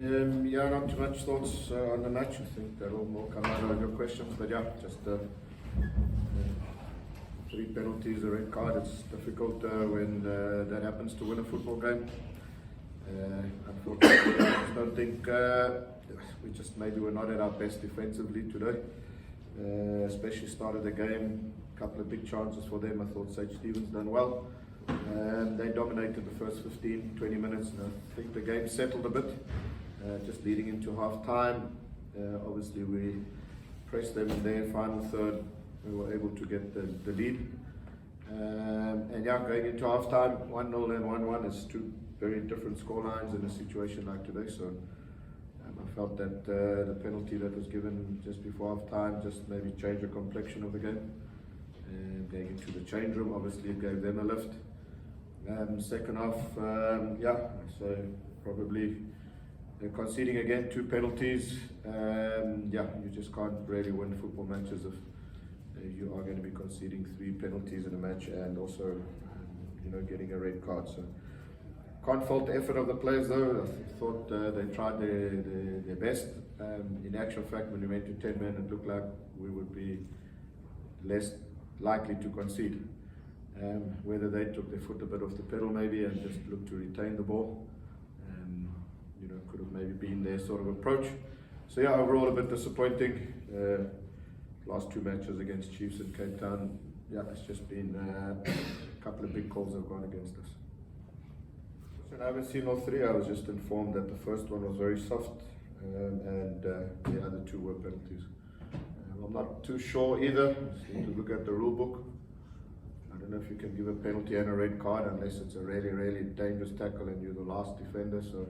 Yeah, not too much thoughts on the match. I think that'll more come out of your questions. But yeah, just 3 penalties, a red card. It's difficult when that happens to win a football game. Unfortunately, I just don't think we just maybe were not at our best defensively today. Especially started the game, a couple of big chances for them. I thought Sage Stevens done well. They dominated the first 15-20 minutes. And I think the game settled a bit. Just leading into half time, obviously we pressed them in their final third. We were able to get the lead. And yeah, going into half time, 1-0 and 1-1 is 2 very different scorelines in a situation like today. So I felt that the penalty that was given just before half time just maybe changed the complexion of the game. Going into the change room, obviously it gave them a lift. Second half, yeah, so probably conceding again 2 penalties. Yeah, you just can't really win football matches if you are going to be conceding 3 penalties in a match and also getting a red card. So can't fault the effort of the players though. I thought they tried their best. In actual fact, when we went to 10 men, it looked like we would be less likely to concede. Whether they took their foot a bit off the pedal maybe and just looked to retain the ball. Could have maybe been their sort of approach. So yeah, overall a bit disappointing. Last 2 matches against Chiefs and Cape Town, yeah, it's just been a couple of big calls have gone against us. So I haven't seen all 3. I was just informed that the first one was very soft and the other 2 were penalties. I'm not too sure either. Just need to look at the rule book. I don't know if you can give a penalty and a red card unless it's a really, really dangerous tackle and you're the last defender. So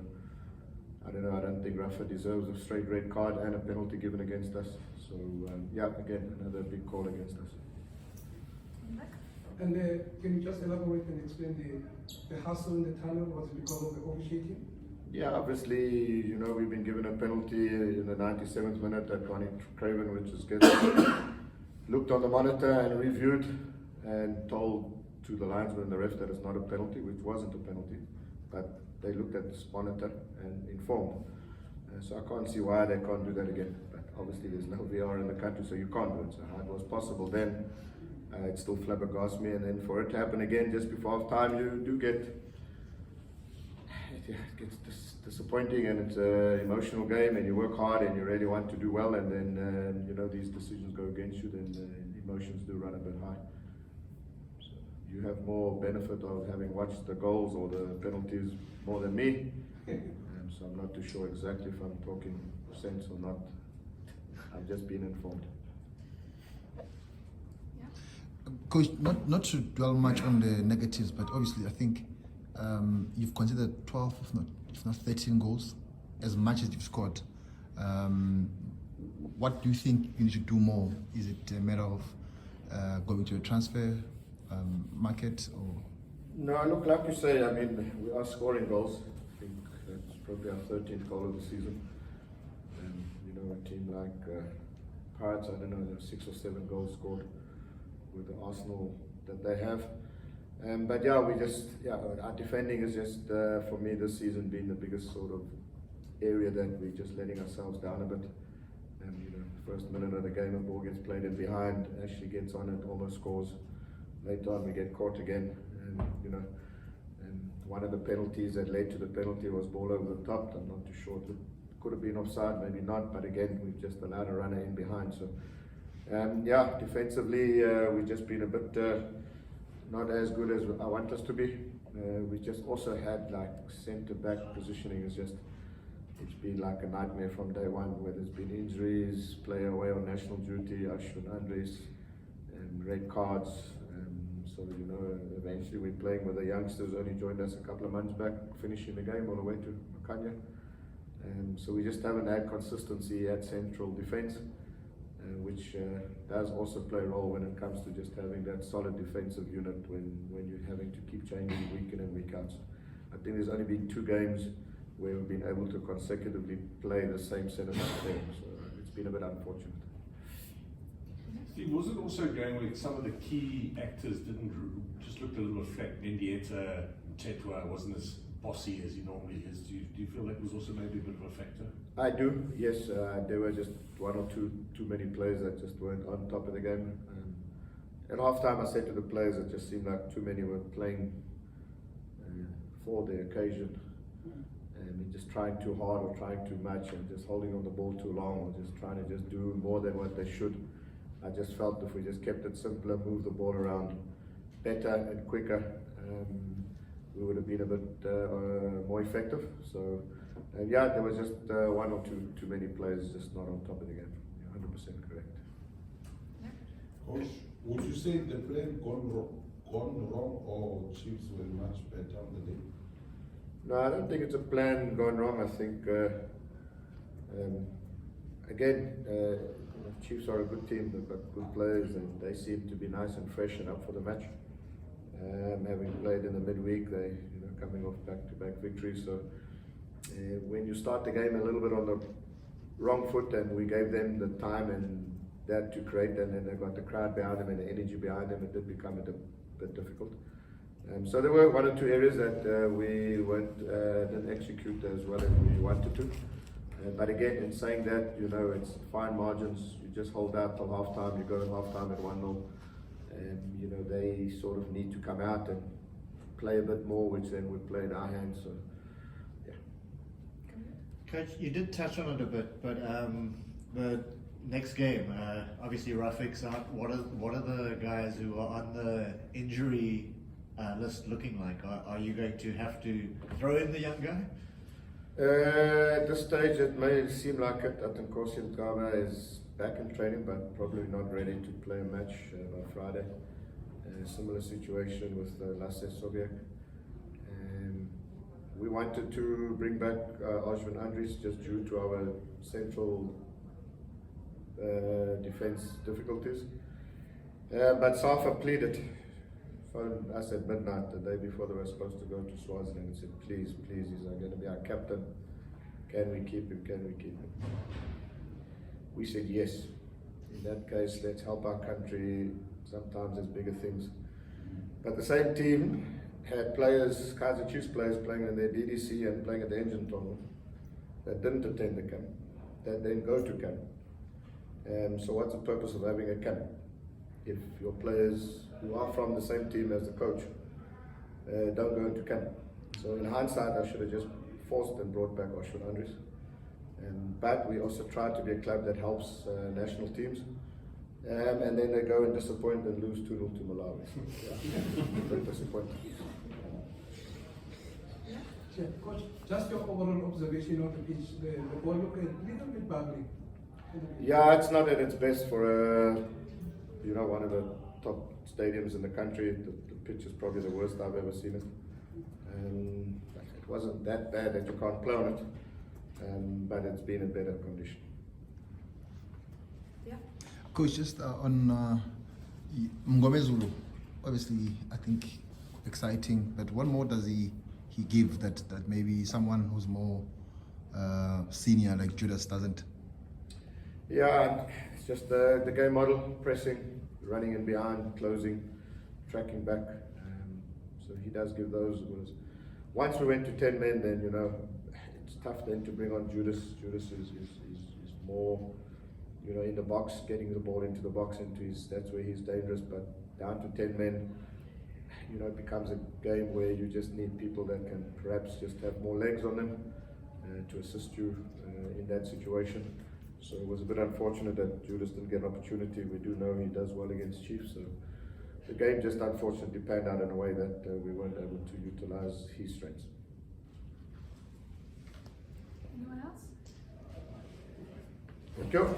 I don't know, I don't think Rafa deserves a straight red card and a penalty given against us. So yeah, again, another big call against us. And can you just elaborate and explain the hassle in the tunnel? Was it because of the officiating? Yeah, obviously, we've been given a penalty in the 97th minute at Connie Craven, which is good. Looked on the monitor and reviewed and told to the linesman and the ref that it's not a penalty, which wasn't a penalty. But they looked at this monitor and informed. So I can't see why they can't do that again. But obviously there's no VR in the country, so you can't do it. So how it was possible then, it still flabbergasts me. And then for it to happen again just before half time, you do get, it gets disappointing, and it's an emotional game and you work hard and you really want to do well, and then these decisions go against you, then emotions do run a bit high. You have more benefit of having watched the goals or the penalties more than me. So I'm not too sure exactly if I'm talking sense or not. I've just been informed. Coach, not to dwell much on the negatives, but obviously I think you've considered 12, if not 13 goals, as much as you've scored. What do you think you need to do more? Is it a matter of going to a transfer market, or? No, look, like you say, I mean, we are scoring goals. I think that's probably our 13th goal of the season. And a team like Pirates, I don't know, there are 6 or 7 goals scored with the Arsenal that they have. But yeah, our defending is just, for me this season, been the biggest sort of area that we're just letting ourselves down a bit. First minute of the game, a ball gets played in behind, Ashley gets on it, almost scores. Later on we get caught again, and one of the penalties that led to the penalty was ball over the top. I'm not too sure, it could have been offside, maybe not, but again we've just allowed a runner in behind. So yeah, defensively we've just been a bit not as good as I want us to be. We just also had like centre back positioning is just, it's been like a nightmare from day one, where there's been injuries, player away on national duty, Ashwin Andres, and red cards. So eventually we're playing with the youngsters, only joined us a couple of months back, finishing the game all the way to Makanya. So we just haven't had consistency at central defence, which does also play a role when it comes to just having that solid defensive unit when you're having to keep changing week in and week out. So I think there's only been 2 games where we've been able to consecutively play the same centre back team. So it's been a bit unfortunate. Steve, was it also going with some of the key actors just looked a little bit flat? Mendieta, Chetwa wasn't as bossy as he normally is. Do you feel that was also maybe a bit of a factor? I do, yes. There were just one or two too many players that just weren't on top of the game. At half time, I said to the players, it just seemed like too many were playing for the occasion. And just trying too hard or trying too much and just holding on the ball too long or just trying to just do more than what they should. I just felt if we just kept it simpler, moved the ball around better and quicker, we would have been a bit more effective. So, yeah, there was just one or two too many players just not on top of the game. You're 100% correct. Coach, would you say the plan gone wrong or Chiefs were much better on the day? No, I don't think it's a plan gone wrong. I think, again, Chiefs are a good team. They've got good players and they seem to be nice and fresh and up for the match. Having played in the midweek, they coming off back-to-back victories. So when you start the game a little bit on the wrong foot, and we gave them the time and that to create, and then they got the crowd behind them and the energy behind them, it did become a bit difficult. So there were one or two areas that we didn't execute as well as we wanted to. But again, in saying that, it's fine margins. You just hold out till half time. You go in half time at 1-0. They sort of need to come out and play a bit more, which then would play in our hands. So, yeah. Coach, you did touch on it a bit, but the next game, obviously Rafik's out. What are the guys who are on the injury list looking like? Are you going to have to throw in the young guy? At this stage, it may seem like it. I think Kaizer Chiefs is back in training, but probably not ready to play a match by Friday. Similar situation with Lasse Sobiek. We wanted to bring back Osman Andries just due to our central defense difficulties. But Safa pleaded, phoned us at midnight the day before they were supposed to go to Swaziland and said, please, he's going to be our captain. Can we keep him? Can we keep him? We said yes. In that case, let's help our country. Sometimes there's bigger things. But the same team had players, Kaizer Chiefs players playing in their DDC and playing at the engine tunnel that didn't attend the camp, that then go to camp. So what's the purpose of having a camp if your players who are from the same team as the coach don't go into camp? So in hindsight, I should have just forced and brought back Osman Andries. But we also try to be a club that helps national teams. And then they go and disappoint and lose 2-0 to Malawi. Very disappointing. Yeah, Coach, just your overall observation of the pitch, the ball looked a little bit bubbly. Yeah, it's not at its best for one of the top stadiums in the country. The pitch is probably the worst I've ever seen it. It wasn't that bad that you can't play on it, but it's been in better condition. Yeah. Coach, just on Mngomezulu, obviously I think exciting, but what more does he give that maybe someone who's more senior like Judas doesn't? Yeah, it's just the game model, pressing, running in behind, closing, tracking back. So he does give those. Once we went to 10 men, then it's tough then to bring on Judas. Judas is more in the box, getting the ball into the box, that's where he's dangerous. But down to 10 men, it becomes a game where you just need people that can perhaps just have more legs on them to assist you in that situation. So it was a bit unfortunate that Judas didn't get an opportunity. We do know he does well against Chiefs. So the game just unfortunately panned out in a way that we weren't able to utilize his strengths. Anyone else? Thank you.